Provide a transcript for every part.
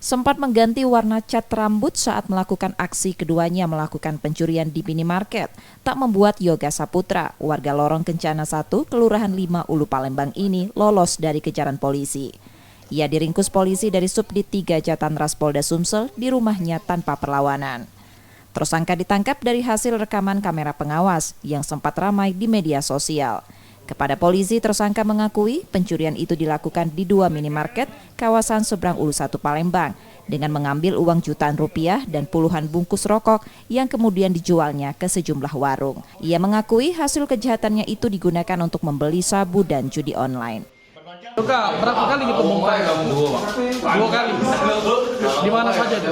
sempat mengganti warna cat rambut saat melakukan aksi keduanya melakukan pencurian di minimarket. Tak membuat Yoga Saputra, warga Lorong Kencana 1, Kelurahan 5 Ulu Palembang ini lolos dari kejaran polisi. Ia diringkus polisi dari Subdit 3 Jatanras Polda Sumsel di rumahnya tanpa perlawanan. Tersangka ditangkap dari hasil rekaman kamera pengawas yang sempat ramai di media sosial. Kepada polisi, tersangka mengakui pencurian itu dilakukan di 2 minimarket kawasan Seberang Ulu 1 Palembang dengan mengambil uang jutaan rupiah dan puluhan bungkus rokok yang kemudian dijualnya ke sejumlah warung. Ia mengakui hasil kejahatannya itu digunakan untuk membeli sabu dan judi online. Kak, berapa kali gitu bongkar? Dua kali. Di mana saja? Di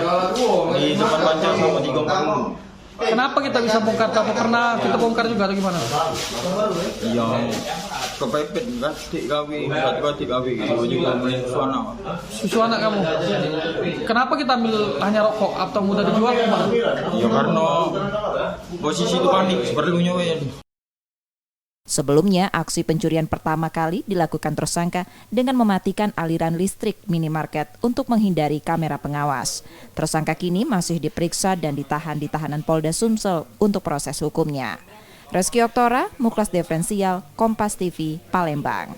depan Panjang sama di Gompa. Kenapa kita bisa bongkar? Apa pernah kita bongkar juga atau gimana? Iya, kepepet kan, adik kawin gitu juga main Susu anak kamu. Kenapa kita ambil hanya rokok atau mudah dijual kemana? Ya karena posisi itu panik seperti nyobain. Sebelumnya, aksi pencurian pertama kali dilakukan tersangka dengan mematikan aliran listrik minimarket untuk menghindari kamera pengawas. Tersangka kini masih diperiksa dan ditahan di tahanan Polda Sumsel untuk proses hukumnya. Reski Oktora, Muklas Diferensial, Kompas TV, Palembang.